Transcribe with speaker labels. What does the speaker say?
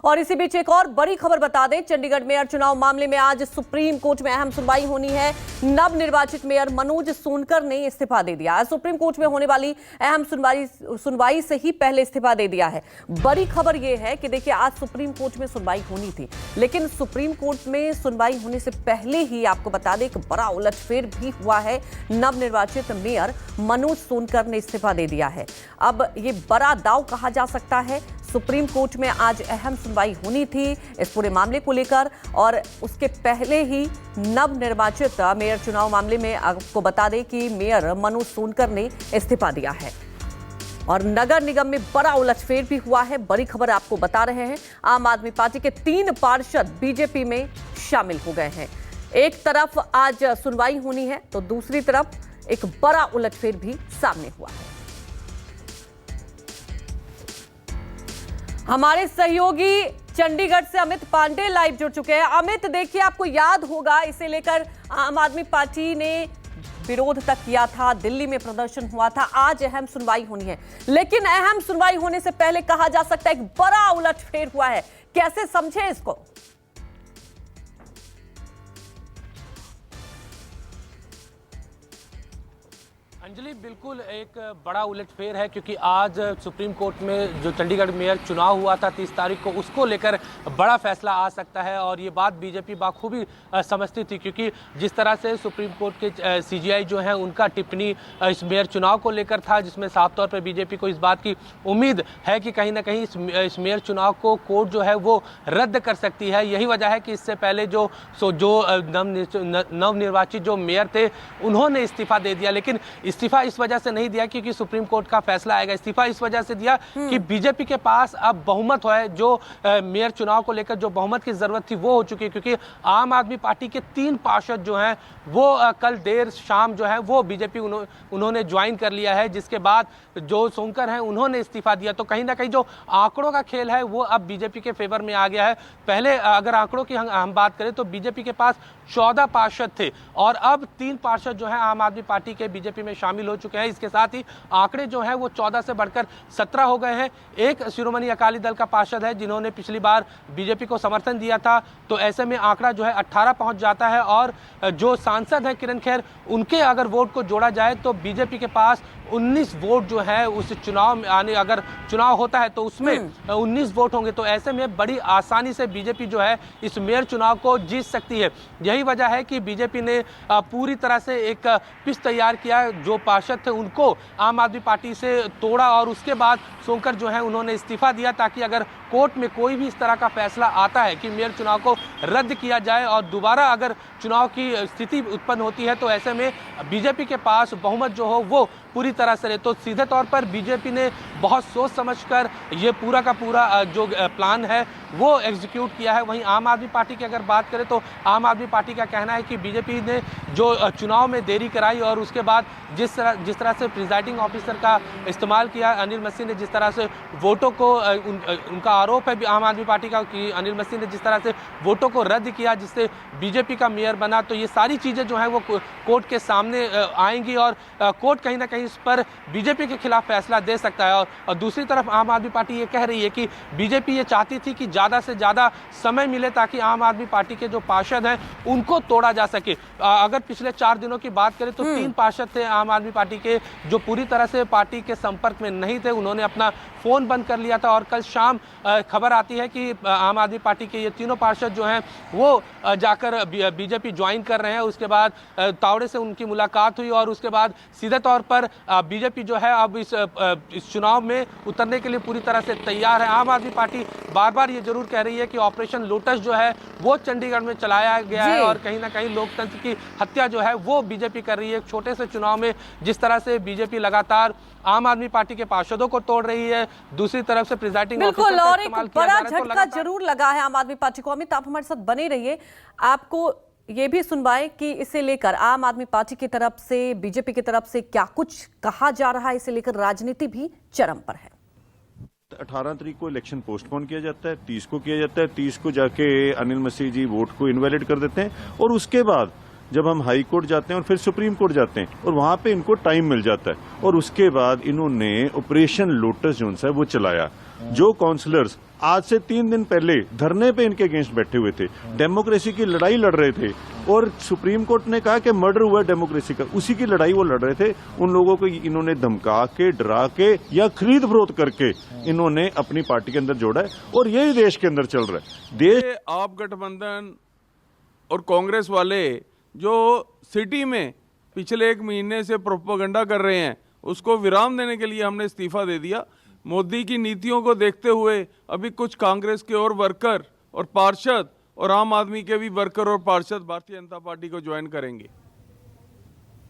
Speaker 1: और इसी बीच एक और बड़ी खबर बता दें, चंडीगढ़ मेयर चुनाव मामले में आज सुप्रीम कोर्ट में अहम सुनवाई होनी है। नवनिर्वाचित मेयर मनोज सोनकर ने इस्तीफा दे दिया। आज सुप्रीम कोर्ट में होने वाली अहम सुनवाई से ही पहले इस्तीफा दे दिया है। बड़ी खबर यह है कि देखिए, आज सुप्रीम कोर्ट में सुनवाई होनी थी, लेकिन सुप्रीम कोर्ट में सुनवाई होने से पहले ही आपको बता दें एक बड़ा उलटफेर भी हुआ है। नवनिर्वाचित मेयर मनोज सोनकर ने इस्तीफा दे दिया है। अब ये बड़ा दांव कहा जा सकता है। सुप्रीम कोर्ट में आज अहम सुनवाई होनी थी इस पूरे मामले को लेकर, और उसके पहले ही नवनिर्वाचित मेयर चुनाव मामले में आपको बता दें कि मेयर मनोज सोनकर ने इस्तीफा दिया है। और नगर निगम में बड़ा उलटफेर भी हुआ है। बड़ी खबर आपको बता रहे हैं, आम आदमी पार्टी के 3 पार्षद बीजेपी में शामिल हो गए हैं। एक तरफ आज सुनवाई होनी है तो दूसरी तरफ एक बड़ा उलटफेर भी सामने हुआ है। हमारे सहयोगी चंडीगढ़ से अमित पांडे लाइव जुड़ चुके हैं। अमित, देखिए, आपको याद होगा, इसे लेकर आम आदमी पार्टी ने विरोध तक किया था, दिल्ली में प्रदर्शन हुआ था। आज अहम सुनवाई होनी है, लेकिन अहम सुनवाई होने से पहले कहा जा सकता है एक बड़ा उलटफेर हुआ है। कैसे समझे इसको?
Speaker 2: अंजलि, बिल्कुल एक बड़ा उलटफेर है, क्योंकि आज सुप्रीम कोर्ट में जो चंडीगढ़ मेयर चुनाव हुआ था 30 तारीख को, उसको लेकर बड़ा फैसला आ सकता है। और ये बात बीजेपी बाखूबी समझती थी, क्योंकि जिस तरह से सुप्रीम कोर्ट के सीजीआई जो हैं उनका टिप्पणी इस मेयर चुनाव को लेकर था, जिसमें साफ तौर पर बीजेपी को इस बात की उम्मीद है कि कहीं ना कहीं इस मेयर चुनाव को कोर्ट जो है वो रद्द कर सकती है। यही वजह है कि इससे पहले जो नवनिर्वाचित जो मेयर थे उन्होंने इस्तीफा दे दिया। लेकिन इस्तीफा इस वजह से नहीं दिया क्योंकि सुप्रीम कोर्ट का फैसला आएगा। इस्तीफा इस वजह से दिया कि बीजेपी के पास अब बहुमत है। जो मेयर चुनाव को लेकर जो बहुमत की जरूरत थी वो हो चुकी है, क्योंकि आम आदमी पार्टी के 3 पार्षद जो हैं वो कल देर शाम जो है वो बीजेपी उन्होंने ज्वाइन कर लिया है, जिसके बाद जो सोनकर हैं उन्होंने इस्तीफा दिया। तो कहीं ना कहीं जो आंकड़ों का खेल है वो अब बीजेपी के फेवर में आ गया है। पहले अगर आंकड़ों की हम बात करें तो बीजेपी के पास 14 पार्षद थे और अब 3 पार्षद जो हैं आम आदमी पार्टी के बीजेपी में शामिल हो चुके हैं। इसके साथ ही आंकड़े जो हैं वो 14 से बढ़कर 17 हो गए हैं। एक शिरोमणि अकाली दल का पार्षद है जिन्होंने पिछली बार बीजेपी को समर्थन दिया था, तो ऐसे में आंकड़ा जो है 18 पहुंच जाता है। और जो सांसद हैं किरण खेर, उनके अगर वोट को जोड़ा जाए तो बीजेपी के पास 19 वोट जो है उस चुनाव में आने, अगर चुनाव होता है तो उसमें 19 वोट होंगे। तो ऐसे में बड़ी आसानी से बीजेपी जो है इस मेयर चुनाव को जीत सकती है। यही वजह है कि बीजेपी ने पूरी तरह से एक पिच तैयार किया। जो पार्षद थे उनको आम आदमी पार्टी से तोड़ा और उसके बाद सोनकर जो है उन्होंने इस्तीफा दिया, ताकि अगर कोर्ट में कोई भी इस तरह का फैसला आता है कि मेयर चुनाव को रद्द किया जाए और दोबारा अगर चुनाव की स्थिति उत्पन्न होती है तो ऐसे में बीजेपी के पास बहुमत जो हो वो पूरी तरह से रहे। तो सीधे तौर पर बीजेपी ने बहुत सोच समझकर ये पूरा का पूरा जो प्लान है वो एग्जीक्यूट किया है। वहीं आम आदमी पार्टी की अगर बात करें तो आम आदमी पार्टी का कहना है कि बीजेपी ने जो चुनाव में देरी कराई और उसके बाद जिस तरह से प्रिजाइडिंग ऑफिसर का इस्तेमाल किया, अनिल मसीह ने जिस तरह से वोटों को उनका आरोप है आम आदमी पार्टी का कि अनिल मसीह ने जिस तरह से वोटों को रद्द किया जिससे बीजेपी का मेयर बना, तो ये सारी चीज़ें जो हैं वो कोर्ट के सामने आएंगी और कोर्ट कहीं ना कहीं इस पर बीजेपी के खिलाफ फैसला दे सकता है। और दूसरी तरफ आम आदमी पार्टी ये कह रही है कि बीजेपी ये चाहती थी कि ज़्यादा से ज़्यादा समय मिले ताकि आम आदमी पार्टी के जो पार्षद हैं उनको तोड़ा जा सके। अगर पिछले 4 दिनों की बात करें तो 3 पार्षद थे आम आदमी पार्टी के जो पूरी तरह से पार्टी के संपर्क में नहीं थे, उन्होंने अपना फ़ोन बंद कर लिया था। और कल शाम खबर आती है कि आम आदमी पार्टी के ये तीनों पार्षद जो हैं वो जाकर बीजेपी ज्वाइन कर रहे हैं। उसके बाद तावड़े से उनकी मुलाकात हुई और उसके बाद सीधे तौर पर बीजेपी जो है अब इस चुनाव में उतरने के लिए पूरी तरह से तैयार है। आम आदमी पार्टी बार बार ये जरूर कह रही है कि ऑपरेशन लोटस जो है वो चंडीगढ़ में चलाया गया है और कहीं ना कहीं लोकतंत्र की हत्या जो है वो बीजेपी कर रही है। एक छोटे से चुनाव में जिस तरह से बीजेपी लगातार आम आदमी पार्टी के पार्षदों को तोड़ रही है, दूसरी तरफ से प्रिजाइडिंग
Speaker 1: बिल्कुल, और एक बड़ा झटका जरूर लगा है आम आदमी पार्टी को। अमित, आप हमारे साथ बने रहिए, आपको ये भी सुनवाएं कि इसे लेकर आम आदमी पार्टी की तरफ से, बीजेपी की तरफ से क्या कुछ कहा जा रहा है। इसे लेकर राजनीति भी चरम पर है।
Speaker 3: 18 तारीख को इलेक्शन पोस्टपोन किया जाता है, 30 को किया जाता है, 30 को जाके अनिल मसीह जी वोट को इनवैलिड कर देते हैं और उसके बाद जब हम हाई कोर्ट जाते हैं और फिर सुप्रीम कोर्ट जाते हैं और वहां पे इनको टाइम मिल जाता है और उसके बाद इन्होंने ऑपरेशन लोटस जो है वो चलाया। जो काउंसलर्स आज से 3 दिन पहले धरने पे इनके अगेंस्ट बैठे हुए थे, डेमोक्रेसी की लड़ाई लड़ रहे थे और सुप्रीम कोर्ट ने कहा कि मर्डर हुआ डेमोक्रेसी का, उसी की लड़ाई वो लड़ रहे थे। उन लोगों को इन्होंने धमका के, डरा के या खरीद फरोख्त करके इन्होंने अपनी पार्टी के अंदर जोड़ा है और यही देश के अंदर चल रहा है। देश
Speaker 4: आप गठबंधन और कांग्रेस वाले जो सिटी में पिछले 1 महीने से प्रोपेगेंडा कर रहे हैं उसको विराम देने के लिए हमने इस्तीफा दे दिया। मोदी की नीतियों को देखते हुए अभी कुछ कांग्रेस के और वर्कर और पार्षद और आम आदमी के भी वर्कर और पार्षद भारतीय जनता पार्टी को ज्वाइन करेंगे।